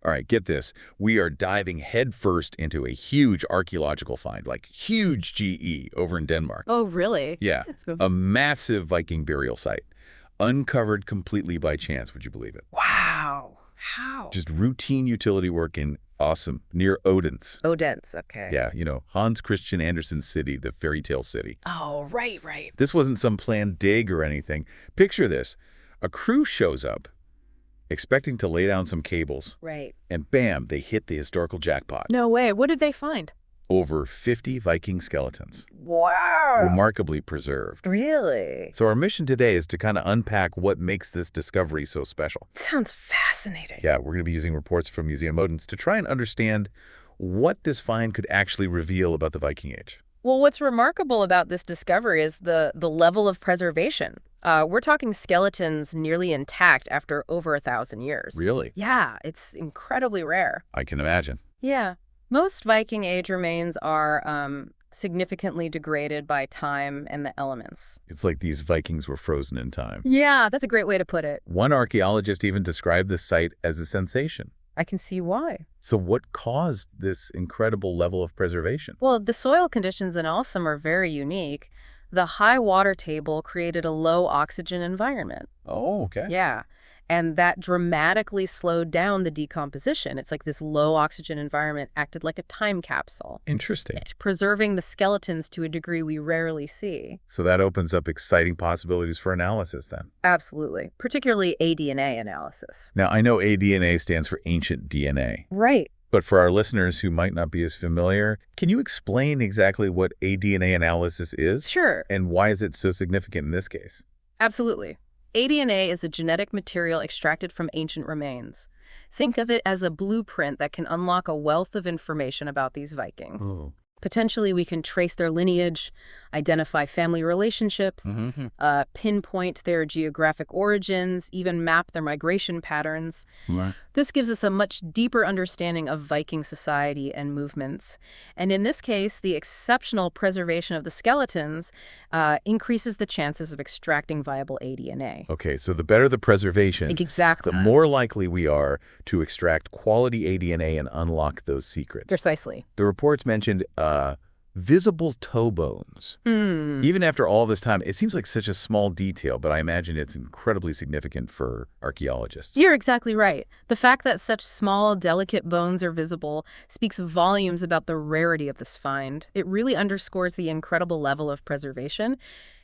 All right, get this. We are diving headfirst into a huge archaeological find, like huge GE over in Denmark. Oh, really? Yeah, That's cool. a massive Viking burial site, uncovered completely by chance, would you believe it? Wow. How? Just routine utility work in Åsum, near Odense. Odense, okay. Yeah, Hans Christian Andersen's city, the fairy tale city. Oh, right, right. This wasn't some planned dig or anything. Picture this. A crew shows up, expecting to lay down some cables, Right. and bam, they hit the historical jackpot. No way. What did they find? Over 50 Viking skeletons, Wow. remarkably preserved. Really? So our mission today is to kind of unpack what makes this discovery so special. Sounds fascinating. Yeah, we're going to be using reports from Museum Odense to try and understand what this find could actually reveal about the Viking Age. Well, what's remarkable about this discovery is the level of preservation. We're talking skeletons nearly intact after over 1,000 years. Really? Yeah, it's incredibly rare. I can imagine. Yeah. Most Viking Age remains are significantly degraded by time and the elements. It's like these Vikings were frozen in time. Yeah, that's a great way to put it. One archaeologist even described the site as a sensation. I can see why. So what caused this incredible level of preservation? Well, the soil conditions in Åsum are very unique. The high water table created a low oxygen environment. Oh, okay. Yeah. And that dramatically slowed down the decomposition. It's like this low oxygen environment acted like a time capsule. Interesting. It's preserving the skeletons to a degree we rarely see. So that opens up exciting possibilities for analysis then. Absolutely. Particularly aDNA analysis. Now, I know aDNA stands for ancient DNA, Right. but for our listeners who might not be as familiar, can you explain exactly what aDNA analysis is? Sure. And why is it so significant in this case? Absolutely. aDNA is the genetic material extracted from ancient remains. Think of it as a blueprint that can unlock a wealth of information about these Vikings. Oh. Potentially, we can trace their lineage, identify family relationships, pinpoint their geographic origins, even map their migration patterns. Right. This gives us a much deeper understanding of Viking society and movements. And in this case, the exceptional preservation of the skeletons increases the chances of extracting viable aDNA. Okay, so the better the preservation, Exactly. the more likely we are to extract quality aDNA and unlock those secrets. Precisely. The reports mentioned visible toe bones. Even after all this time, it seems like such a small detail, but I imagine it's incredibly significant for archaeologists. You're exactly right. The fact that such small, delicate bones are visible speaks volumes about the rarity of this find. It really underscores the incredible level of preservation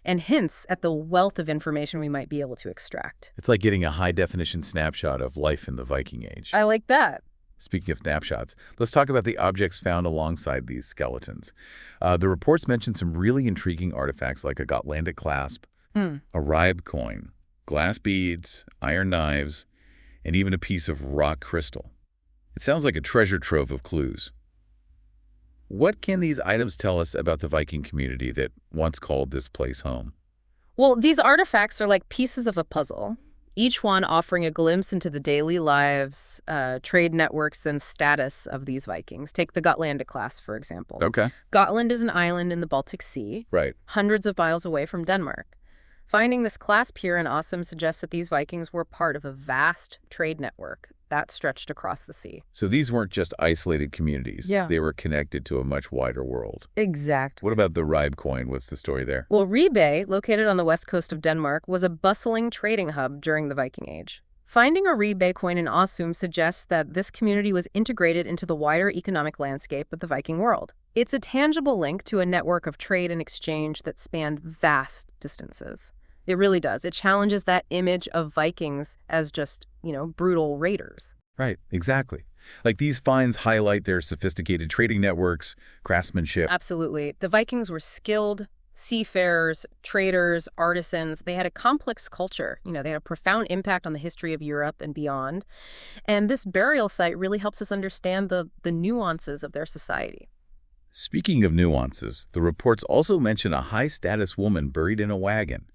and hints at the wealth of information we might be able to extract. It's like getting a high-definition snapshot of life in the Viking Age. I like that. Speaking of snapshots, let's talk about the objects found alongside these skeletons. The reports mention some really intriguing artifacts like a Gotlandic clasp, a ribe coin, glass beads, iron knives, and even a piece of rock crystal. It sounds like a treasure trove of clues. What can these items tell us about the Viking community that once called this place home? Well, these artifacts are like pieces of a puzzle, each one offering a glimpse into the daily lives, trade networks, and status of these Vikings. Take the Gotlandic class, for example. Okay. Gotland is an island in the Baltic Sea, Right. hundreds of miles away from Denmark. Finding this clasp here in Åsum suggests that these Vikings were part of a vast trade network that stretched across the sea. So these weren't just isolated communities. Yeah. They were connected to a much wider world. Exactly. What about the ribe coin? What's the story there? Well, Ribe, located on the west coast of Denmark, was a bustling trading hub during the Viking Age. Finding a Ribe coin in Åsum suggests that this community was integrated into the wider economic landscape of the Viking world. It's a tangible link to a network of trade and exchange that spanned vast distances. It really does. It challenges that image of Vikings as just, brutal raiders. Right, exactly. Like these finds highlight their sophisticated trading networks, craftsmanship. Absolutely. The Vikings were skilled seafarers, traders, artisans. They had a complex culture. They had a profound impact on the history of Europe and beyond. And this burial site really helps us understand the nuances of their society. Speaking of nuances, the reports also mention a high-status woman buried in a wagon.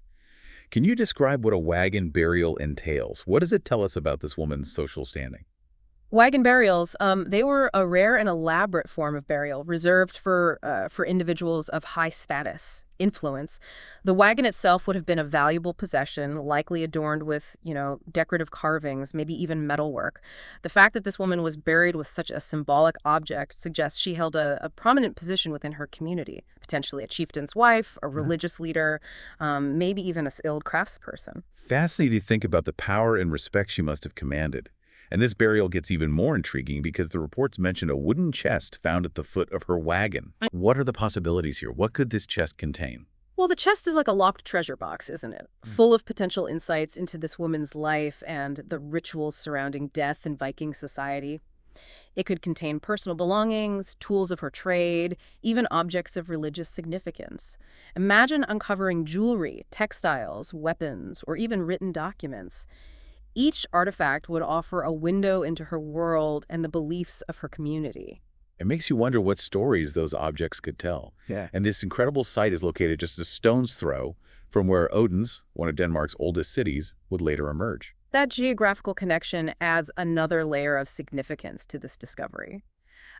Can you describe what a wagon burial entails? What does it tell us about this woman's social standing? Wagon burials, they were a rare and elaborate form of burial reserved for individuals of high status, influence. The wagon itself would have been a valuable possession, likely adorned with, decorative carvings, maybe even metalwork. The fact that this woman was buried with such a symbolic object suggests she held a prominent position within her community, potentially a chieftain's wife, a religious leader, maybe even a skilled craftsperson. Fascinating to think about the power and respect she must have commanded. And this burial gets even more intriguing because the reports mention a wooden chest found at the foot of her wagon. What are the possibilities here? What could this chest contain? Well, the chest is like a locked treasure box, isn't it? Full of potential insights into this woman's life and the rituals surrounding death in Viking society. It could contain personal belongings, tools of her trade, even objects of religious significance. Imagine uncovering jewelry, textiles, weapons, or even written documents. Each artifact would offer a window into her world and the beliefs of her community. It makes you wonder what stories those objects could tell. Yeah. And this incredible site is located just a stone's throw from where Odense, one of Denmark's oldest cities, would later emerge. That geographical connection adds another layer of significance to this discovery.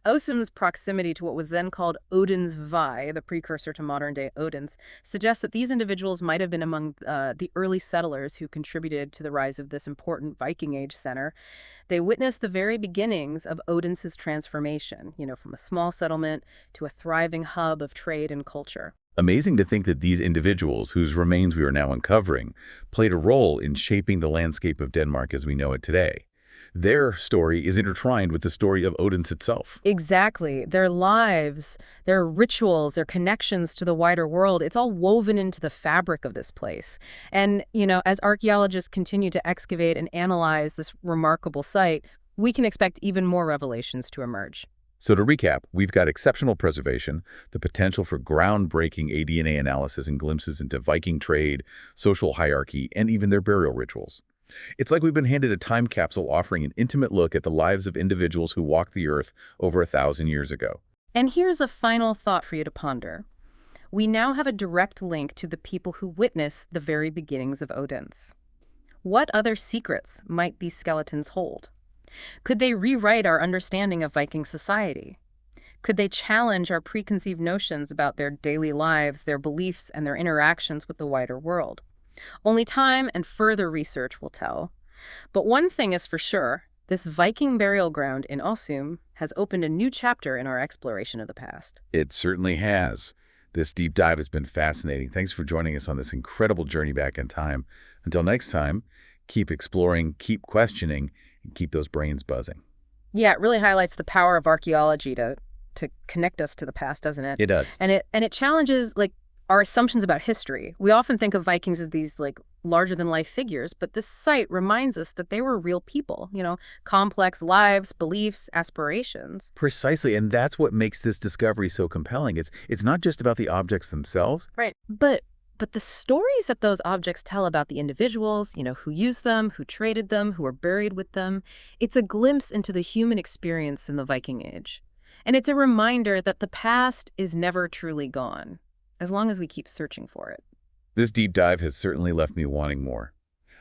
Åsum's proximity to what was then called Odense, the precursor to modern-day Odense, suggests that these individuals might have been among the early settlers who contributed to the rise of this important Viking Age center. They witnessed the very beginnings of Odense's transformation, from a small settlement to a thriving hub of trade and culture. Amazing to think that these individuals, whose remains we are now uncovering, played a role in shaping the landscape of Denmark as we know it today. Their story is intertwined with the story of Odense itself. Exactly. Their lives, their rituals, their connections to the wider world, it's all woven into the fabric of this place. And, as archaeologists continue to excavate and analyze this remarkable site, we can expect even more revelations to emerge. So to recap, we've got exceptional preservation, the potential for groundbreaking aDNA analysis and glimpses into Viking trade, social hierarchy, and even their burial rituals. It's like we've been handed a time capsule offering an intimate look at the lives of individuals who walked the earth over 1,000 years ago. And here's a final thought for you to ponder. We now have a direct link to the people who witnessed the very beginnings of Odense. What other secrets might these skeletons hold? Could they rewrite our understanding of Viking society? Could they challenge our preconceived notions about their daily lives, their beliefs, and their interactions with the wider world? Only time and further research will tell. But one thing is for sure, this Viking burial ground in Åsum has opened a new chapter in our exploration of the past. It certainly has. This deep dive has been fascinating. Thanks for joining us on this incredible journey back in time. Until next time, keep exploring, keep questioning, and keep those brains buzzing. Yeah, it really highlights the power of archaeology to connect us to the past, doesn't it? It does. And it challenges our assumptions about history. We often think of Vikings as these larger than life figures, but this site reminds us that they were real people, complex lives, beliefs, aspirations. Precisely, and that's what makes this discovery so compelling. It's not just about the objects themselves. Right. But the stories that those objects tell about the individuals, who used them, who traded them, who were buried with them, it's a glimpse into the human experience in the Viking Age. And it's a reminder that the past is never truly gone, as long as we keep searching for it. This deep dive has certainly left me wanting more.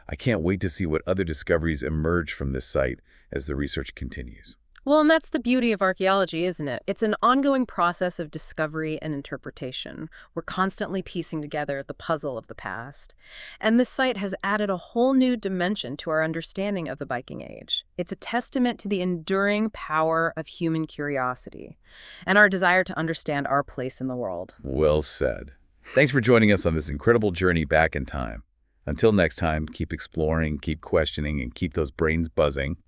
I can't wait to see what other discoveries emerge from this site as the research continues. Well, and that's the beauty of archaeology, isn't it? It's an ongoing process of discovery and interpretation. We're constantly piecing together the puzzle of the past. And this site has added a whole new dimension to our understanding of the Viking Age. It's a testament to the enduring power of human curiosity and our desire to understand our place in the world. Well said. Thanks for joining us on this incredible journey back in time. Until next time, keep exploring, keep questioning, and keep those brains buzzing.